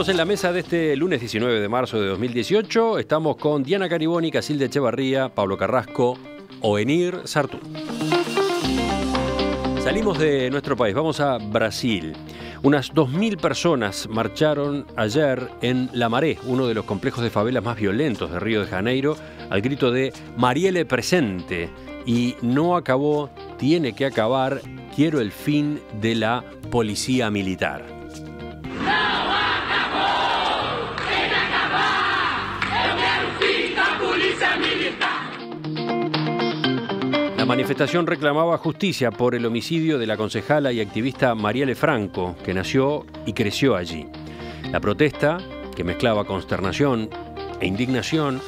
Estamos en la mesa de este lunes 19 de marzo de 2018. Estamos con Diana Cariboni, Casilda Echevarría, Pablo Carrasco, Oenir Sartú. Salimos de nuestro país, vamos a Brasil. Unas 2.000 personas marcharon ayer en La Maré, uno de los complejos de favelas más violentos de Río de Janeiro, al grito de Marielle presente. Y no acabó, tiene que acabar, quiero el fin de la policía militar. La manifestación reclamaba justicia por el homicidio de la concejala y activista Marielle Franco, que nació y creció allí. La protesta, que mezclaba consternación e indignación,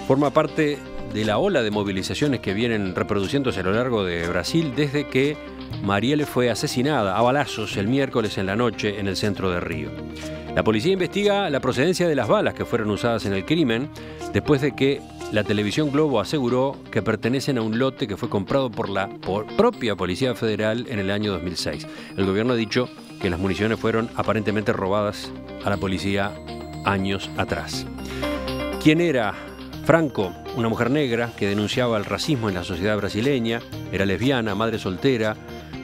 forma parte de la ola de movilizaciones que vienen reproduciéndose a lo largo de Brasil desde que Marielle fue asesinada a balazos el miércoles en la noche en el centro de Río. La policía investiga la procedencia de las balas que fueron usadas en el crimen después de que la televisión Globo aseguró que pertenecen a un lote que fue comprado por la propia Policía Federal en el año 2006. El gobierno ha dicho que las municiones fueron aparentemente robadas a la policía años atrás. ¿Quién era Franco? Una mujer negra que denunciaba el racismo en la sociedad brasileña, era lesbiana, madre soltera,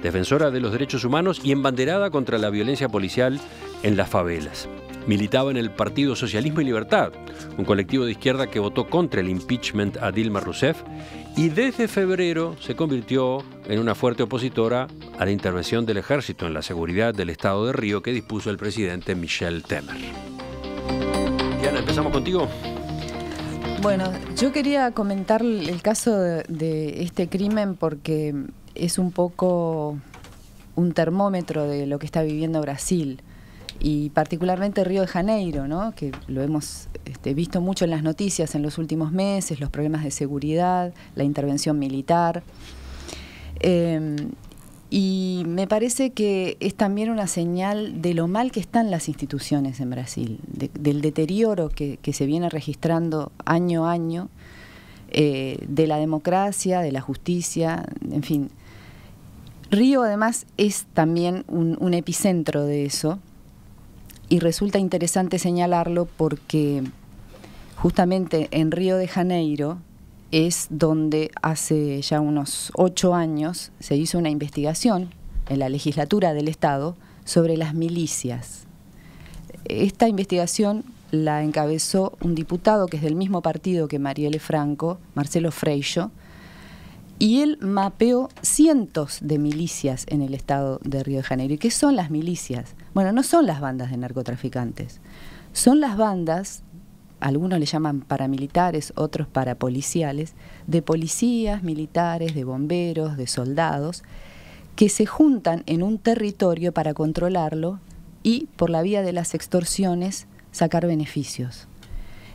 defensora de los derechos humanos y embanderada contra la violencia policial en las favelas. Militaba en el Partido Socialismo y Libertad, un colectivo de izquierda que votó contra el impeachment a Dilma Rousseff y desde febrero se convirtió en una fuerte opositora a la intervención del ejército en la seguridad del estado de Río que dispuso el presidente Michel Temer. Diana, empezamos contigo. Bueno, yo quería comentar el caso de este crimen porque es un poco un termómetro de lo que está viviendo Brasil. Y particularmente Río de Janeiro, ¿no? Que lo hemos visto mucho en las noticias en los últimos meses, los problemas de seguridad, la intervención militar. Y me parece que es también una señal de lo mal que están las instituciones en Brasil, del deterioro que se viene registrando año a año, de la democracia, de la justicia, en fin. Río además es también un epicentro de eso. Y resulta interesante señalarlo porque justamente en Río de Janeiro es donde hace ya unos 8 años se hizo una investigación en la legislatura del Estado sobre las milicias. Esta investigación la encabezó un diputado que es del mismo partido que Marielle Franco, Marcelo Freixo, y él mapeó cientos de milicias en el estado de Río de Janeiro. ¿Y qué son las milicias? Bueno, no son las bandas de narcotraficantes. Son las bandas, algunos le llaman paramilitares, otros parapoliciales, de policías, militares, de bomberos, de soldados, que se juntan en un territorio para controlarlo y, por la vía de las extorsiones, sacar beneficios.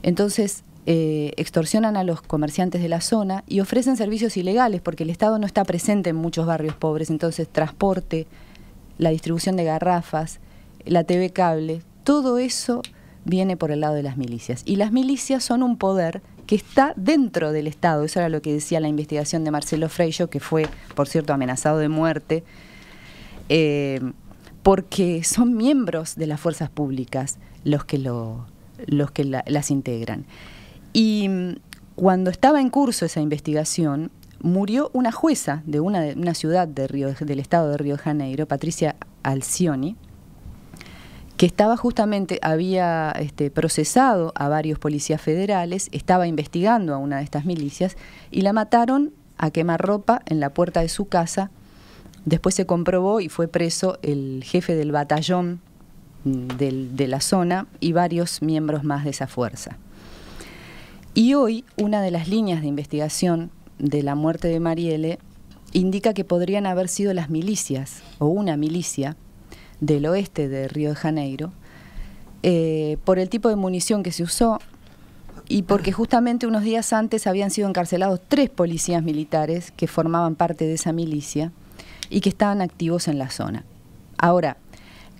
Entonces, extorsionan a los comerciantes de la zona y ofrecen servicios ilegales porque el Estado no está presente en muchos barrios pobres, entonces transporte, la distribución de garrafas, la TV cable, todo eso viene por el lado de las milicias. Y las milicias son un poder que está dentro del Estado, eso era lo que decía la investigación de Marcelo Freixo, que fue, por cierto, amenazado de muerte, porque son miembros de las fuerzas públicas los que las integran. Y cuando estaba en curso esa investigación, murió una jueza de una ciudad del estado de Río de Janeiro, Patricia Alcioni, que estaba justamente, había procesado a varios policías federales, estaba investigando a una de estas milicias y la mataron a quemarropa en la puerta de su casa. Después se comprobó y fue preso el jefe del batallón de la zona y varios miembros más de esa fuerza. Y hoy una de las líneas de investigación de la muerte de Marielle indica que podrían haber sido las milicias o una milicia del oeste de Río de Janeiro por el tipo de munición que se usó y porque justamente unos días antes habían sido encarcelados 3 policías militares que formaban parte de esa milicia y que estaban activos en la zona. Ahora,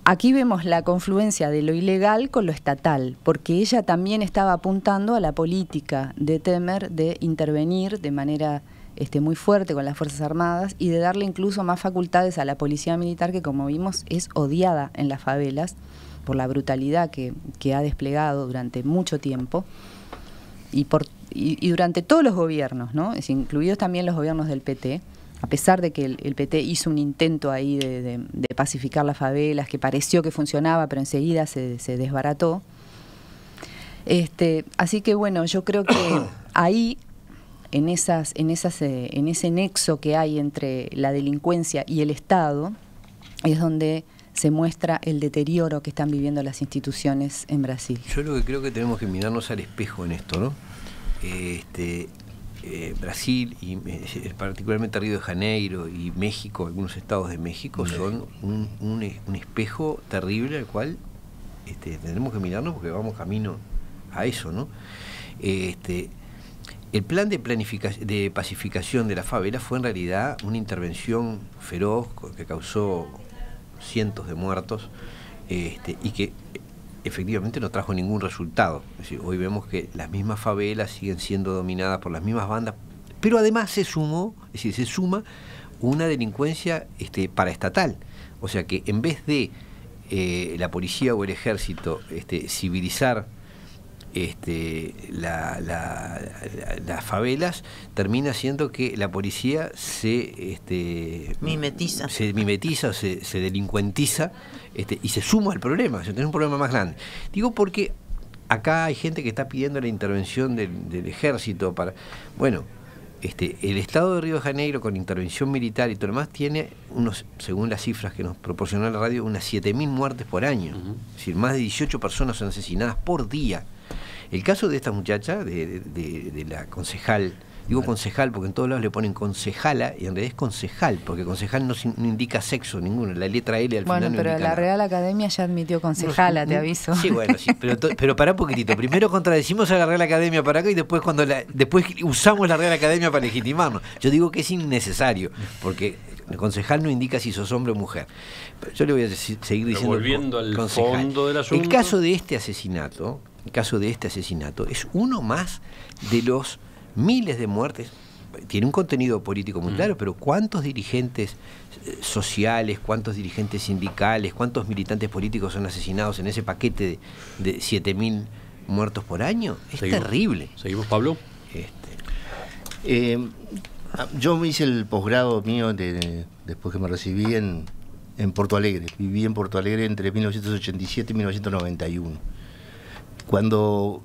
aquí vemos la confluencia de lo ilegal con lo estatal, porque ella también estaba apuntando a la política de Temer de intervenir de manera muy fuerte con las Fuerzas Armadas y de darle incluso más facultades a la policía militar que, como vimos, es odiada en las favelas la brutalidad que ha desplegado durante mucho tiempo y durante todos los gobiernos, ¿no? Es decir, incluidos también los gobiernos del PT, a pesar de que el PT hizo un intento ahí de pacificar las favelas, que pareció que funcionaba, pero enseguida se desbarató. Así que bueno, yo creo que ahí, en ese nexo que hay entre la delincuencia y el Estado, es donde se muestra el deterioro que están viviendo las instituciones en Brasil. Yo lo que creo que tenemos que mirarnos al espejo en esto, ¿no? Brasil y particularmente Río de Janeiro y México, algunos estados de México, son un espejo terrible al cual tendremos que mirarnos porque vamos camino a eso, ¿no? El plan de pacificación de la favela fue en realidad una intervención feroz que causó cientos de muertos y que efectivamente no trajo ningún resultado. Es decir, hoy vemos que las mismas favelas siguen siendo dominadas por las mismas bandas, pero además se suma una delincuencia paraestatal. O sea que en vez de la policía o el ejército civilizar las favelas, termina siendo que la policía se mimetiza o se delincuentiza y se suma al problema. O sea, tenés un problema más grande. Digo porque acá hay gente que está pidiendo la intervención del ejército para... Bueno, el Estado de Río de Janeiro con intervención militar y todo lo demás tiene según las cifras que nos proporcionó la radio, unas 7.000 muertes por año. Es decir, más de 18 personas son asesinadas por día. El caso de esta muchacha, de la concejal, digo concejal porque en todos lados le ponen concejala y en realidad es concejal, porque concejal no indica sexo ninguno, la letra L al final no indica nada. Bueno, pero la Real Academia ya admitió concejala, te aviso. Sí, bueno, sí, pero pará un poquitito. Primero contradecimos a la Real Academia para acá y después después usamos la Real Academia para legitimarnos. Yo digo que es innecesario, porque el concejal no indica si sos hombre o mujer. Yo le voy a seguir diciendo. Volviendo al fondo del asunto. El caso de este asesinato es uno más de los miles de muertes. Tiene un contenido político muy claro, pero ¿cuántos dirigentes sociales, cuántos dirigentes sindicales, cuántos militantes políticos son asesinados en ese paquete de 7.000 muertos por año? Es terrible. ¿Seguimos, Pablo? Yo me hice el posgrado mío después que me recibí en Porto Alegre. Viví en Porto Alegre entre 1987 y 1991. Cuando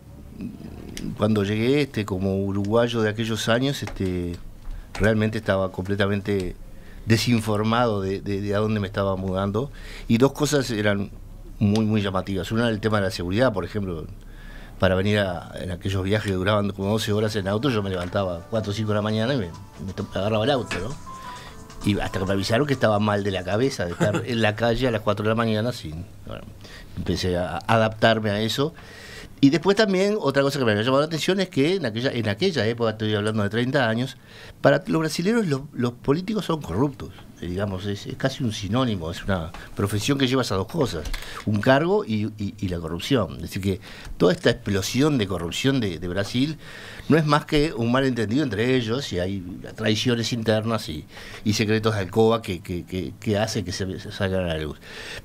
llegué como uruguayo de aquellos años, realmente estaba completamente desinformado de a dónde me estaba mudando, y dos cosas eran muy, muy llamativas. Una era el tema de la seguridad, por ejemplo. Para venir en aquellos viajes que duraban como 12 horas en auto, yo me levantaba 4 o 5 de la mañana y me agarraba el auto, ¿no? Y hasta que me avisaron que estaba mal de la cabeza, de estar en la calle a las 4 de la mañana, bueno, empecé a adaptarme a eso. Y después también, otra cosa que me había llamado la atención es que en aquella época, estoy hablando de 30 años, para los brasileños los políticos son corruptos. Digamos, es casi un sinónimo, es una profesión que lleva esas dos cosas, un cargo y la corrupción. Es decir, que toda esta explosión de corrupción de Brasil no es más que un malentendido entre ellos, y hay traiciones internas y secretos de alcoba que hace que se salgan a la luz.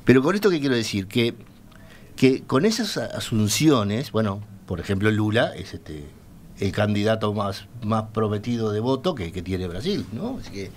Pero con esto, ¿qué quiero decir? Que con esas asunciones, bueno, por ejemplo, Lula es el candidato más prometido de voto que tiene Brasil, ¿no? Así que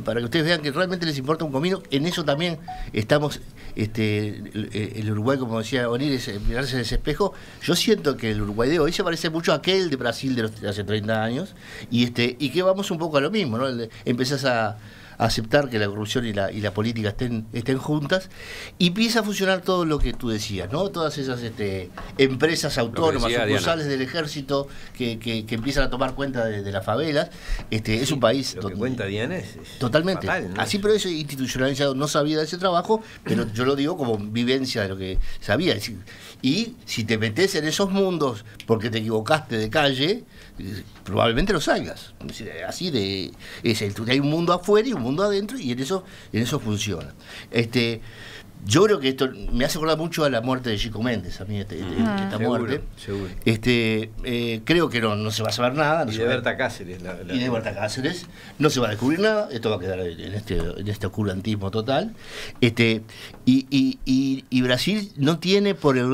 para que ustedes vean que realmente les importa un comino, en eso también estamos, el Uruguay, como decía Onir, es mirarse en ese espejo. Yo siento que el Uruguay de hoy se parece mucho a aquel de Brasil de hace 30 años, y que vamos un poco a lo mismo, ¿no? Empezás a aceptar que la corrupción y la política estén juntas, y empieza a funcionar todo lo que tú decías, ¿no? Todas esas empresas autónomas, sucursales del ejército que empiezan a tomar cuenta de las favelas. Es un país lo que cuenta Diana es totalmente fatal, ¿no? Así, pero eso institucionalizado. No sabía de ese trabajo, pero yo lo digo como vivencia de lo que sabía. Y si te metes en esos mundos porque te equivocaste de calle, probablemente lo salgas. Así hay un mundo afuera y un mundo adentro, y en eso funciona. Yo creo que esto me hace acordar mucho a la muerte de Chico Méndez, a mí esta muerte. Seguro. Creo que no se va a saber nada. Y de Berta Cáceres. Y de Berta Cáceres. No se va a descubrir nada, esto va a quedar en este oscurantismo total. Y Brasil no tiene por el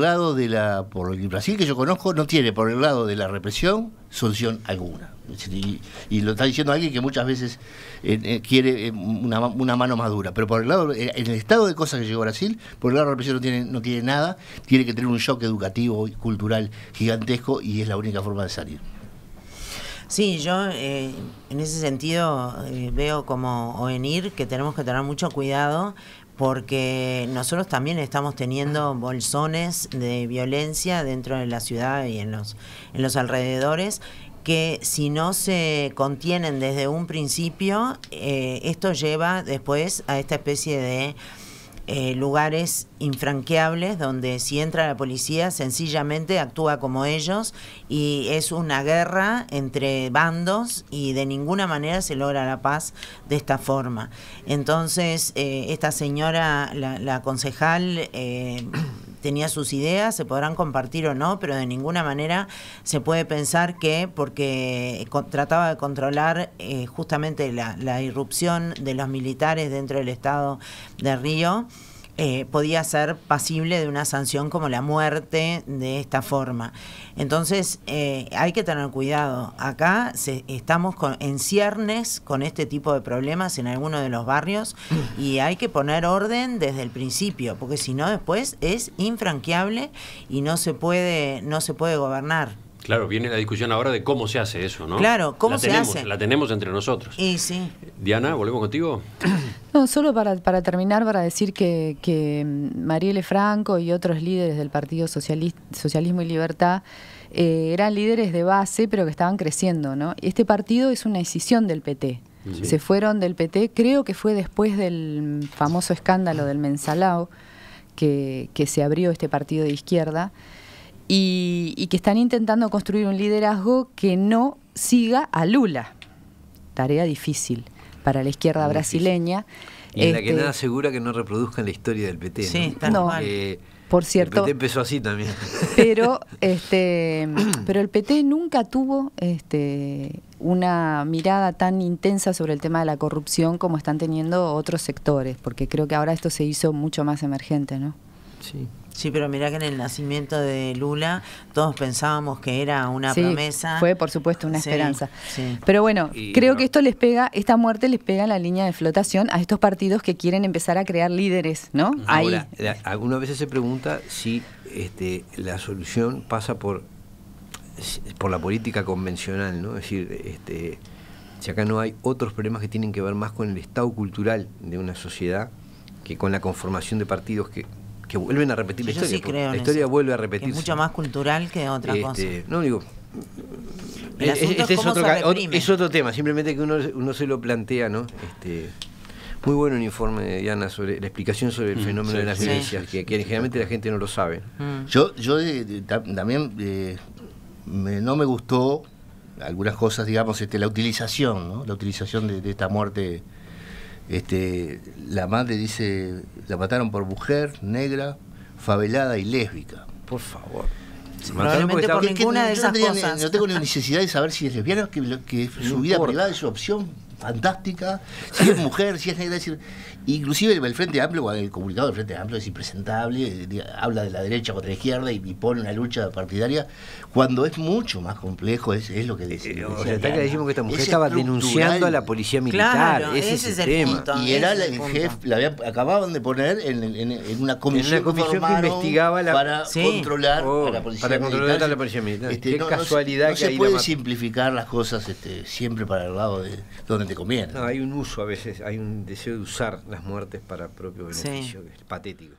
Brasil que yo conozco, no tiene por el lado de la represión solución alguna. Y lo está diciendo alguien que muchas veces quiere una mano más dura, pero por el lado, en el estado de cosas que llegó a Brasil, por el lado de la represión no tiene nada, tiene que tener un shock educativo y cultural gigantesco, y es la única forma de salir. Sí, yo en ese sentido veo como OENIR que tenemos que tener mucho cuidado, porque nosotros también estamos teniendo bolsones de violencia dentro de la ciudad y en los alrededores, que si no se contienen desde un principio, esto lleva después a esta especie de lugares infranqueables donde si entra la policía sencillamente actúa como ellos y es una guerra entre bandos y de ninguna manera se logra la paz de esta forma. Entonces esta señora, la concejal, tenía sus ideas, se podrán compartir o no, pero de ninguna manera se puede pensar que porque trataba de controlar justamente la irrupción de los militares dentro del estado de Río, podía ser pasible de una sanción como la muerte de esta forma. Entonces hay que tener cuidado. Acá estamos en ciernes con este tipo de problemas en algunos de los barrios y hay que poner orden desde el principio, porque si no después es infranqueable y no se puede gobernar. Claro, viene la discusión ahora de cómo se hace eso, ¿no? Claro, ¿cómo se hace? La tenemos entre nosotros. Y sí. Diana, ¿volvemos contigo? No, solo para terminar, para decir que Marielle Franco y otros líderes del Partido Socialismo y Libertad eran líderes de base, pero que estaban creciendo, ¿no? Este partido es una decisión del PT. Sí. Se fueron del PT, creo que fue después del famoso escándalo del Mensalao, que se abrió este partido de izquierda, y que están intentando construir un liderazgo que no siga a Lula. Tarea difícil para la izquierda brasileña. Y en la que nada asegura que no reproduzcan la historia del PT. Sí, ¿no? Por cierto. El PT empezó así también. Pero el PT nunca tuvo una mirada tan intensa sobre el tema de la corrupción como están teniendo otros sectores, porque creo que ahora esto se hizo mucho más emergente, ¿no? Sí. Sí, pero mirá que en el nacimiento de Lula todos pensábamos que era una promesa. Fue por supuesto una esperanza. Sí. Pero bueno, creo que esta muerte les pega en la línea de flotación a estos partidos que quieren empezar a crear líderes, ¿no? Ahora, algunas veces se pregunta si la solución pasa por la política convencional, ¿no? Es decir, si acá no hay otros problemas que tienen que ver más con el estado cultural de una sociedad que con la conformación de partidos que vuelven a repetir la historia. Sí creo la historia vuelve a repetirse. Es mucho más cultural que otra cosa. No digo. Es otro tema, simplemente que uno se lo plantea, ¿no? Muy bueno el informe de Diana sobre la explicación sobre el fenómeno de las violencias, que generalmente la gente no lo sabe. Yo también no me gustó algunas cosas, digamos, la utilización, ¿no? La utilización de esta muerte. La madre dice, la mataron por mujer, negra, favelada y lésbica. Por favor. Probablemente por ninguna de esas cosas. No tengo ni necesidad de saber si es lesbiana, que su vida privada es su opción fantástica, si es mujer, si es negra, es decir, inclusive el Frente Amplio, el comunicado del Frente Amplio es impresentable, habla de la derecha contra la izquierda y pone una lucha partidaria, cuando es mucho más complejo, es lo que dice. Está clarísimo que esta mujer estaba denunciando a la policía militar, claro, ese es el tema. Punto, y era el jefe, acababan de poner en una comisión, que investigaba para controlar a la policía militar. Controlar a la policía militar. Qué casualidad que no se puede simplificar las cosas siempre para el lado de donde te conviene. No, hay un uso a veces, hay un deseo de usar las muertes para propio beneficio, que es patético.